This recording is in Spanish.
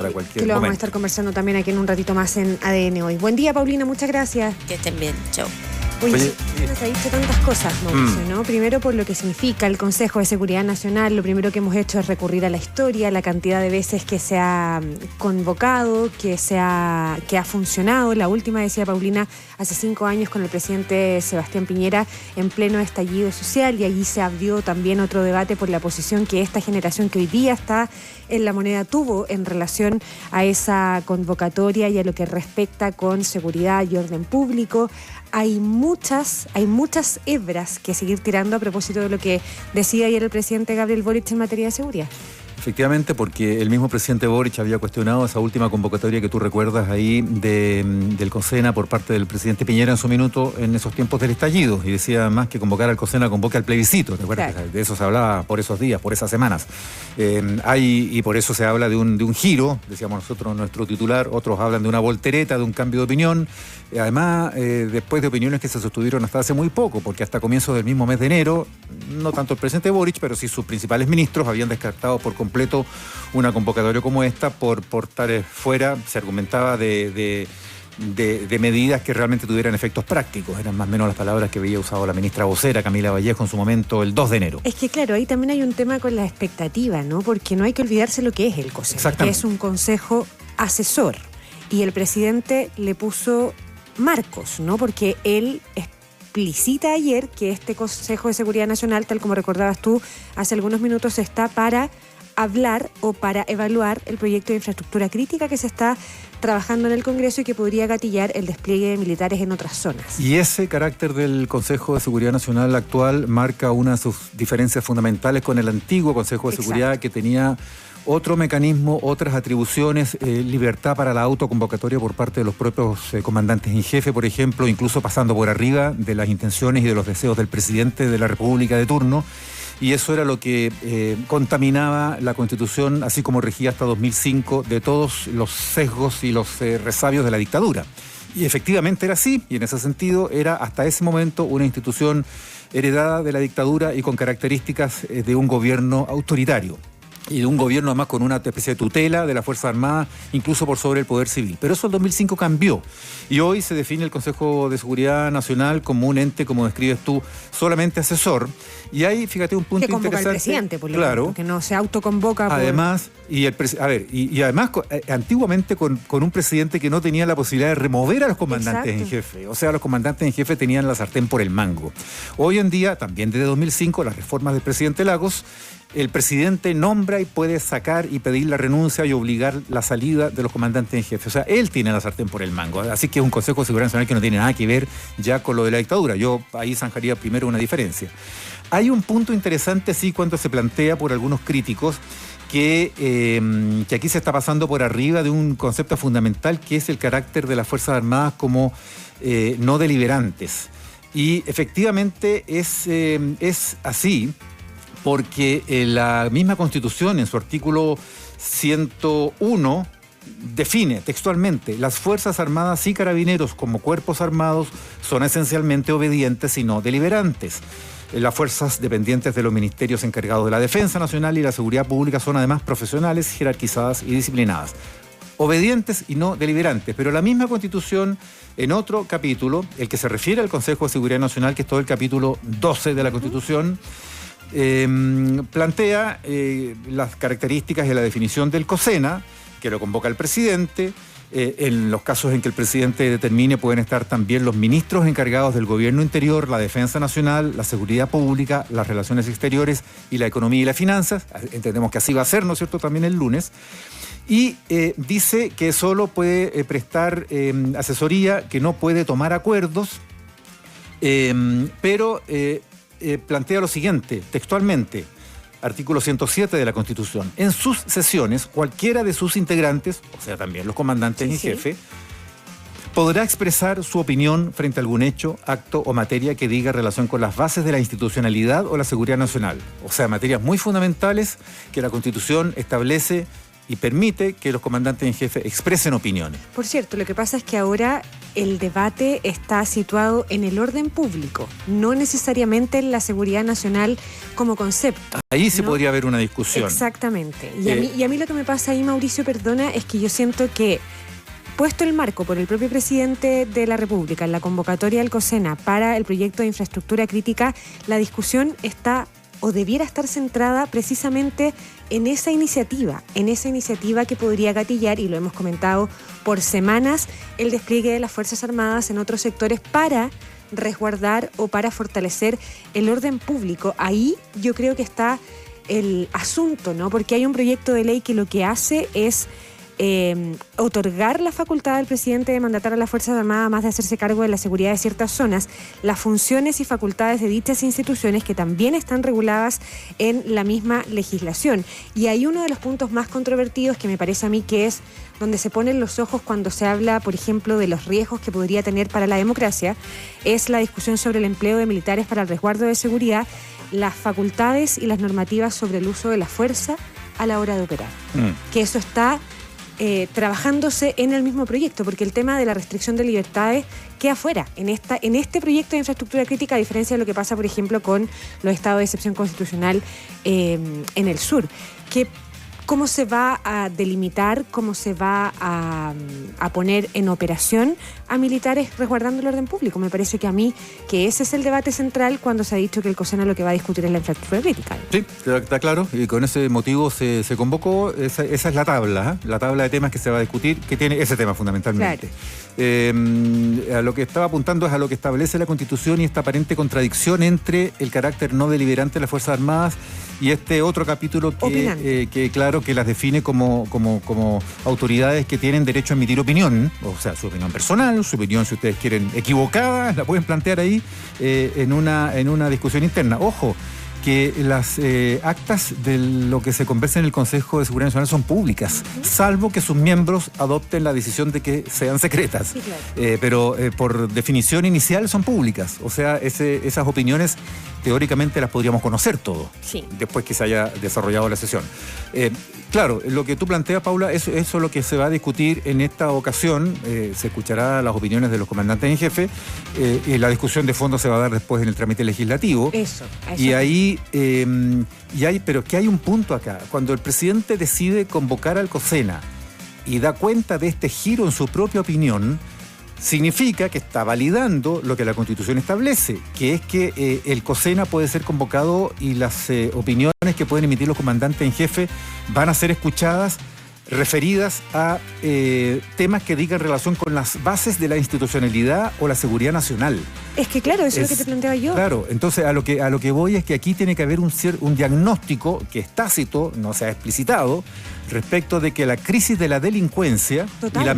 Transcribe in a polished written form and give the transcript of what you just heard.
para cualquier que lo vamos momento. a estar conversando también aquí en un ratito más en ADN Hoy. Buen día, Paulina, muchas gracias. Que estén bien, chau. Oye, nos ha dicho tantas cosas, Mauricio, ¿no? Primero por lo que significa el Consejo de Seguridad Nacional. Lo primero que hemos hecho es recurrir a la historia, la cantidad de veces que se ha convocado, que ha funcionado. La última, decía Paulina, hace 5 años con el presidente Sebastián Piñera en pleno estallido social, y allí se abrió también otro debate por la posición que esta generación que hoy día está en La Moneda tuvo en relación a esa convocatoria y a lo que respecta con seguridad y orden público. Hay muchas hebras que seguir tirando a propósito de lo que decía ayer el presidente Gabriel Boric en materia de seguridad. Efectivamente, porque el mismo presidente Boric había cuestionado esa última convocatoria que tú recuerdas ahí del COSENA por parte del presidente Piñera en su minuto en esos tiempos del estallido, y decía más que convocar al COSENA, convoca al plebiscito. ¿Te acuerdas? Claro. De eso se hablaba por esos días, por esas semanas. Y por eso se habla de un giro, decíamos nosotros, nuestro titular, otros hablan de una voltereta, de un cambio de opinión. Además, después de opiniones que se sostuvieron hasta hace muy poco, porque hasta comienzos del mismo mes de enero, no tanto el presidente Boric, pero sí sus principales ministros habían descartado por completo una convocatoria como esta por estar fuera, se argumentaba de medidas que realmente tuvieran efectos prácticos. Eran más o menos las palabras que había usado la ministra vocera Camila Vallejo en su momento el 2 de enero. Es que claro, ahí también hay un tema con la expectativa, ¿no? Porque no hay que olvidarse lo que es el COSENA, que es un consejo asesor, y el presidente le puso marcos, ¿no? Porque él explicita ayer que este Consejo de Seguridad Nacional, tal como recordabas tú hace algunos minutos, está para hablar o para evaluar el proyecto de infraestructura crítica que se está trabajando en el Congreso y que podría gatillar el despliegue de militares en otras zonas. Y ese carácter del Consejo de Seguridad Nacional actual marca una de sus diferencias fundamentales con el antiguo Consejo de Seguridad, que tenía otro mecanismo, otras atribuciones, libertad para la autoconvocatoria por parte de los propios comandantes en jefe, por ejemplo, incluso pasando por arriba de las intenciones y de los deseos del presidente de la República de turno. Y eso era lo que contaminaba la Constitución, así como regía hasta 2005, de todos los sesgos y los resabios de la dictadura. Y efectivamente era así, y en ese sentido era hasta ese momento una institución heredada de la dictadura y con características de un gobierno autoritario. Y de un gobierno además con una especie de tutela de las Fuerzas Armadas, incluso por sobre el Poder Civil. Pero eso en 2005 cambió. Y hoy se define el Consejo de Seguridad Nacional como un ente, como describes tú, solamente asesor. Y hay, fíjate, un punto interesante. Que convoca al presidente, por lo claro, tanto, que no se autoconvoca. Además, además antiguamente con un presidente que no tenía la posibilidad de remover a los comandantes en jefe. O sea, los comandantes en jefe tenían la sartén por el mango. Hoy en día, también desde 2005, las reformas del presidente Lagos, el presidente nombra y puede sacar y pedir la renuncia y obligar la salida de los comandantes en jefe. O sea, él tiene la sartén por el mango. Así que es un Consejo de Seguridad Nacional que no tiene nada que ver ya con lo de la dictadura. Yo ahí zanjaría primero una diferencia. Hay un punto interesante, sí, cuando se plantea por algunos críticos que aquí se está pasando por arriba de un concepto fundamental, que es el carácter de las Fuerzas Armadas como no deliberantes. Y efectivamente es así, porque la misma Constitución, en su artículo 101, define textualmente: las Fuerzas Armadas y Carabineros como cuerpos armados son esencialmente obedientes y no deliberantes. Las fuerzas dependientes de los ministerios encargados de la Defensa Nacional y la Seguridad Pública son además profesionales, jerarquizadas y disciplinadas. Obedientes y no deliberantes. Pero la misma Constitución, en otro capítulo, el que se refiere al Consejo de Seguridad Nacional, que es todo el capítulo 12 de la Constitución, plantea las características y la definición del COSENA, que lo convoca el presidente. En los casos en que el presidente determine, pueden estar también los ministros encargados del gobierno interior, la defensa nacional, la seguridad pública, las relaciones exteriores y la economía y las finanzas. Entendemos que así va a ser, ¿no es cierto?, también el lunes. Y dice que solo puede prestar asesoría, que no puede tomar acuerdos, pero plantea lo siguiente, textualmente: artículo 107 de la Constitución. En sus sesiones, cualquiera de sus integrantes, o sea, también los comandantes en jefe, podrá expresar su opinión frente a algún hecho, acto o materia que diga relación con las bases de la institucionalidad o la seguridad nacional. O sea, materias muy fundamentales que la Constitución establece y permite que los comandantes en jefe expresen opiniones. Por cierto, lo que pasa es que ahora el debate está situado en el orden público, no necesariamente en la seguridad nacional como concepto. Ahí se ¿no? podría haber una discusión. Exactamente. Y a mí lo que me pasa ahí, Mauricio, perdona, es que yo siento que, puesto el marco por el propio presidente de la República en la convocatoria del COSENA para el proyecto de infraestructura crítica, la discusión está o debiera estar centrada precisamente en esa iniciativa que podría gatillar, y lo hemos comentado por semanas, el despliegue de las Fuerzas Armadas en otros sectores para resguardar o para fortalecer el orden público. Ahí yo creo que está el asunto, ¿no? Porque hay un proyecto de ley que lo que hace es otorgar la facultad al presidente de mandatar a las Fuerzas Armadas, además de hacerse cargo de la seguridad de ciertas zonas, las funciones y facultades de dichas instituciones que también están reguladas en la misma legislación. Y hay uno de los puntos más controvertidos que me parece a mí que es donde se ponen los ojos cuando se habla, por ejemplo, de los riesgos que podría tener para la democracia, es la discusión sobre el empleo de militares para el resguardo de seguridad, las facultades y las normativas sobre el uso de la fuerza a la hora de operar. Que eso está trabajándose en el mismo proyecto, porque el tema de la restricción de libertades queda fuera en este proyecto de infraestructura crítica, a diferencia de lo que pasa, por ejemplo, con los estados de excepción constitucional en el sur. ¿Cómo se va a delimitar, cómo se va a poner en operación a militares resguardando el orden público? Me parece que a mí que ese es el debate central cuando se ha dicho que el COSENA lo que va a discutir es la infraestructura crítica. Sí, está claro, y con ese motivo se convocó, esa es la tabla de temas que se va a discutir, que tiene ese tema fundamentalmente. Claro. A lo que estaba apuntando es a lo que establece la Constitución y esta aparente contradicción entre el carácter no deliberante de las Fuerzas Armadas y este otro capítulo que claro, que las define como autoridades que tienen derecho a emitir opinión, o sea, su opinión personal, su opinión, si ustedes quieren, equivocada, la pueden plantear ahí en una discusión interna. Ojo, que las actas de lo que se conversa en el Consejo de Seguridad Nacional son públicas, salvo que sus miembros adopten la decisión de que sean secretas. Sí, claro. Pero por definición inicial son públicas. O sea, esas opiniones teóricamente las podríamos conocer todos, sí, después que se haya desarrollado la sesión. Claro, lo que tú planteas, Paula, eso es lo que se va a discutir en esta ocasión. Se escuchará las opiniones de los comandantes en jefe y la discusión de fondo se va a dar después en el trámite legislativo. Eso. Y ahí, pero que hay un punto acá. Cuando el presidente decide convocar al COSENA y da cuenta de este giro en su propia opinión, significa que está validando lo que la Constitución establece, que es que el COSENA puede ser convocado y las opiniones que pueden emitir los comandantes en jefe van a ser escuchadas referidas a temas que digan relación con las bases de la institucionalidad o la seguridad nacional. Es que claro, eso es lo que te planteaba yo. Claro, entonces a lo que voy es que aquí tiene que haber un diagnóstico que es tácito, no se ha explicitado, respecto de que la crisis de la delincuencia y la